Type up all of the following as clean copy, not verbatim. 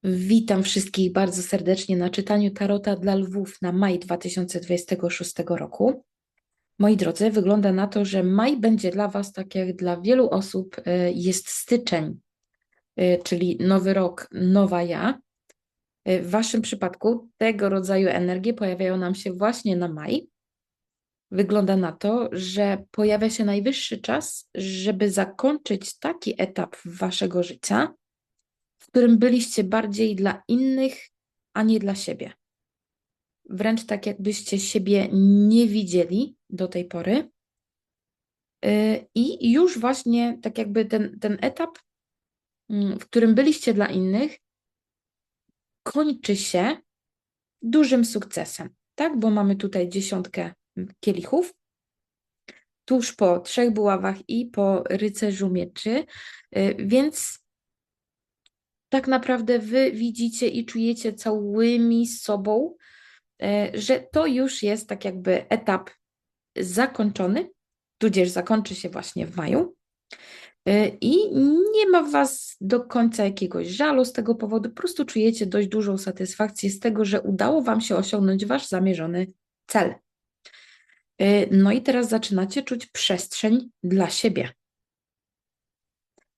Witam wszystkich bardzo serdecznie na czytaniu Tarota dla Lwów na maj 2026 roku. Moi drodzy, wygląda na to, że maj będzie dla Was, tak jak dla wielu osób, jest styczeń, czyli nowy rok, nowa ja. W Waszym przypadku tego rodzaju energie pojawiają nam się właśnie na maj. Wygląda na to, że pojawia się najwyższy czas, żeby zakończyć taki etap Waszego życia, w którym byliście bardziej dla innych, a nie dla siebie. Wręcz tak, jakbyście siebie nie widzieli do tej pory. I już właśnie tak jakby ten etap, w którym byliście dla innych, kończy się dużym sukcesem, tak? Bo mamy tutaj 10 kielichów, tuż po 3 buławach i po rycerzu mieczy, więc tak naprawdę wy widzicie i czujecie całymi sobą, że to już jest tak jakby etap zakończony, tudzież zakończy się właśnie w maju. I nie ma w Was do końca jakiegoś żalu z tego powodu, po prostu czujecie dość dużą satysfakcję z tego, że udało Wam się osiągnąć Wasz zamierzony cel. No i teraz zaczynacie czuć przestrzeń dla siebie.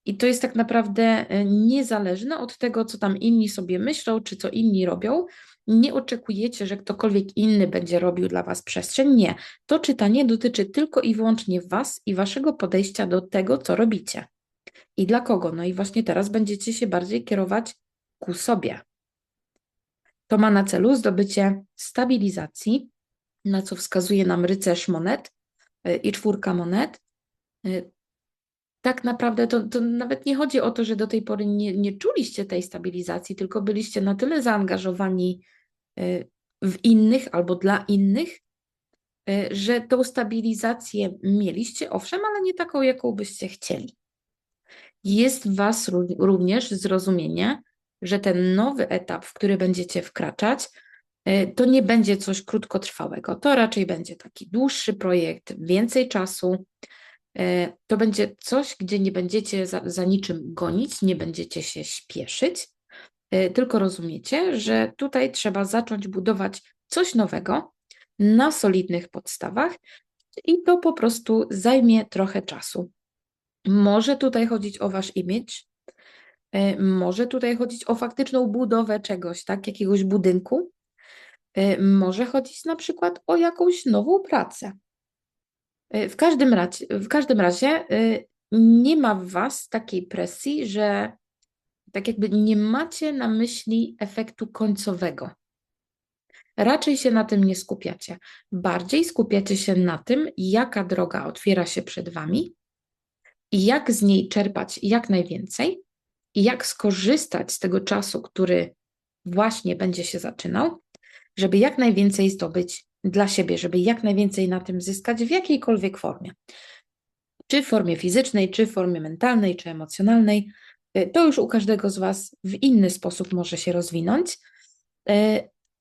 I to jest tak naprawdę niezależne od tego, co tam inni sobie myślą, czy co inni robią. Nie oczekujecie, że ktokolwiek inny będzie robił dla Was przestrzeń. Nie. To czytanie dotyczy tylko i wyłącznie Was i Waszego podejścia do tego, co robicie. I dla kogo? No i właśnie teraz będziecie się bardziej kierować ku sobie. To ma na celu zdobycie stabilizacji, na co wskazuje nam rycerz monet i 4 monet. Tak naprawdę to nawet nie chodzi o to, że do tej pory nie czuliście tej stabilizacji, tylko byliście na tyle zaangażowani w innych albo dla innych, że tą stabilizację mieliście, owszem, ale nie taką, jaką byście chcieli. Jest w Was również zrozumienie, że ten nowy etap, w który będziecie wkraczać, to nie będzie coś krótkotrwałego. To raczej będzie taki dłuższy projekt, więcej czasu. To będzie coś, gdzie nie będziecie za niczym gonić, nie będziecie się śpieszyć, tylko rozumiecie, że tutaj trzeba zacząć budować coś nowego na solidnych podstawach i to po prostu zajmie trochę czasu. Może tutaj chodzić o Wasz image, może tutaj chodzić o faktyczną budowę czegoś, tak, jakiegoś budynku. Może chodzić na przykład o jakąś nową pracę. W każdym razie nie ma w Was takiej presji, że tak jakby nie macie na myśli efektu końcowego. Raczej się na tym nie skupiacie. Bardziej skupiacie się na tym, jaka droga otwiera się przed Wami i jak z niej czerpać jak najwięcej i jak skorzystać z tego czasu, który właśnie będzie się zaczynał, żeby jak najwięcej zdobyć dla siebie, żeby jak najwięcej na tym zyskać w jakiejkolwiek formie. Czy w formie fizycznej, czy w formie mentalnej, czy emocjonalnej. To już u każdego z Was w inny sposób może się rozwinąć.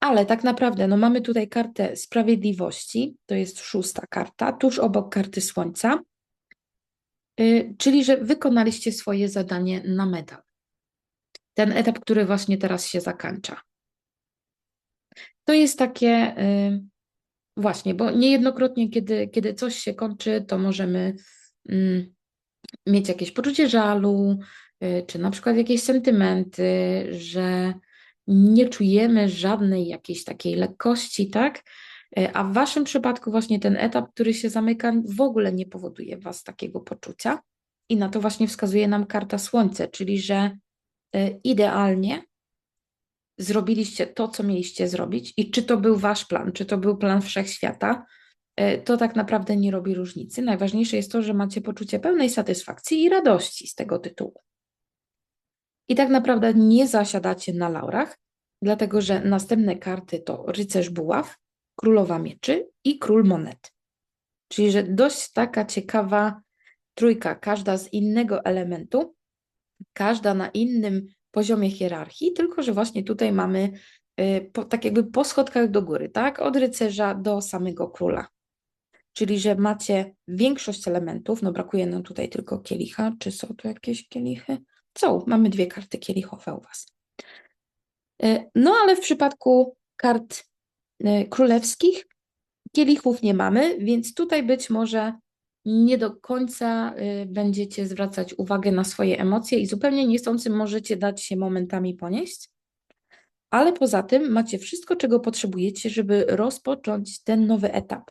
Ale tak naprawdę no mamy tutaj kartę sprawiedliwości, to jest 6. karta, tuż obok karty Słońca, czyli że wykonaliście swoje zadanie na medal. Ten etap, który właśnie teraz się zakończa. To jest takie właśnie, bo niejednokrotnie, kiedy coś się kończy, to możemy mieć jakieś poczucie żalu, czy na przykład jakieś sentymenty, że nie czujemy żadnej jakiejś takiej lekkości, tak? A w Waszym przypadku właśnie ten etap, który się zamyka, w ogóle nie powoduje w Was takiego poczucia. I na to właśnie wskazuje nam karta Słońce, czyli że idealnie zrobiliście to, co mieliście zrobić i czy to był Wasz plan, czy to był plan wszechświata, to tak naprawdę nie robi różnicy. Najważniejsze jest to, że macie poczucie pełnej satysfakcji i radości z tego tytułu. I tak naprawdę nie zasiadacie na laurach, dlatego że następne karty to rycerz buław, królowa mieczy i król monet. Czyli, że dość taka ciekawa trójka, każda z innego elementu, każda na innym poziomie hierarchii, tylko że właśnie tutaj mamy tak jakby po schodkach do góry, tak? Od rycerza do samego króla. Czyli, że macie większość elementów, no brakuje nam tutaj tylko kielicha, czy są tu jakieś kielichy? Są, mamy 2 karty kielichowe u Was. No ale w przypadku kart królewskich kielichów nie mamy, więc tutaj być może nie do końca będziecie zwracać uwagę na swoje emocje i zupełnie niechcący możecie dać się momentami ponieść, ale poza tym macie wszystko, czego potrzebujecie, żeby rozpocząć ten nowy etap.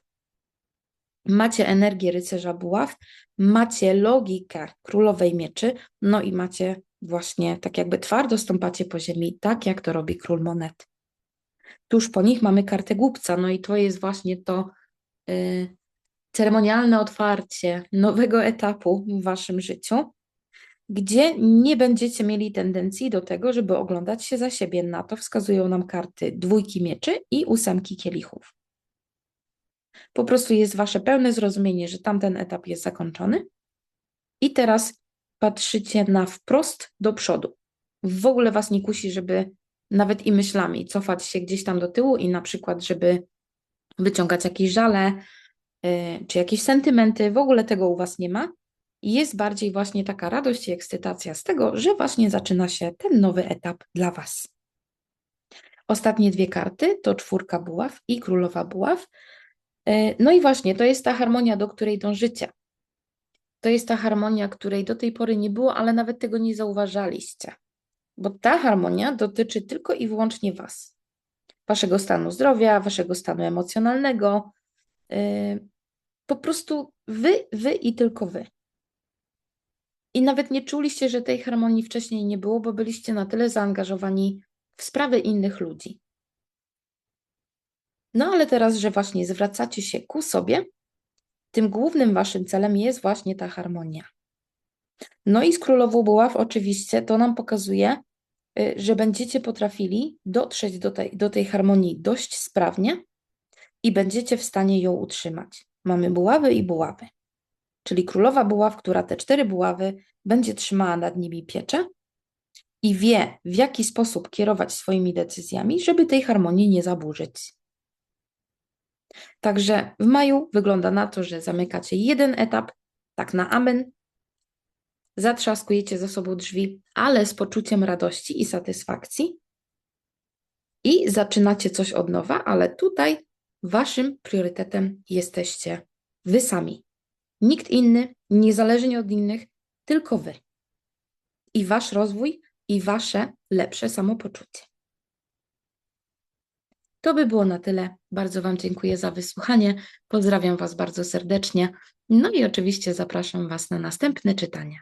Macie energię rycerza buław, macie logikę królowej mieczy, no i macie właśnie tak jakby twardo stąpacie po ziemi, tak jak to robi król monet. Tuż po nich mamy kartę głupca, no i to jest właśnie to ceremonialne otwarcie nowego etapu w waszym życiu, gdzie nie będziecie mieli tendencji do tego, żeby oglądać się za siebie. Na to wskazują nam karty dwójki mieczy i ósemki kielichów. Po prostu jest wasze pełne zrozumienie, że tamten etap jest zakończony i teraz patrzycie na wprost do przodu. W ogóle was nie kusi, żeby nawet i myślami cofać się gdzieś tam do tyłu i na przykład, żeby wyciągać jakieś żale, czy jakieś sentymenty, w ogóle tego u was nie ma. Jest bardziej właśnie taka radość i ekscytacja z tego, że właśnie zaczyna się ten nowy etap dla was. Ostatnie dwie karty to czwórka buław i królowa buław. No i właśnie, to jest ta harmonia, do której dążycie. To jest ta harmonia, której do tej pory nie było, ale nawet tego nie zauważaliście. Bo ta harmonia dotyczy tylko i wyłącznie was. Waszego stanu zdrowia, waszego stanu emocjonalnego. Po prostu wy i tylko wy. I nawet nie czuliście, że tej harmonii wcześniej nie było, bo byliście na tyle zaangażowani w sprawy innych ludzi. No ale teraz, że właśnie zwracacie się ku sobie, tym głównym waszym celem jest właśnie ta harmonia. No i z królową buław oczywiście to nam pokazuje, że będziecie potrafili dotrzeć do tej harmonii dość sprawnie i będziecie w stanie ją utrzymać. Mamy buławy i buławy, czyli królowa buław, która te 4 buławy będzie trzymała nad nimi pieczę i wie, w jaki sposób kierować swoimi decyzjami, żeby tej harmonii nie zaburzyć. Także w maju wygląda na to, że zamykacie jeden etap, tak na amen, zatrzaskujecie za sobą drzwi, ale z poczuciem radości i satysfakcji i zaczynacie coś od nowa, ale tutaj waszym priorytetem jesteście wy sami. Nikt inny, niezależnie od innych, tylko wy. I wasz rozwój, i wasze lepsze samopoczucie. To by było na tyle. Bardzo wam dziękuję za wysłuchanie. Pozdrawiam was bardzo serdecznie. No i oczywiście zapraszam was na następne czytania.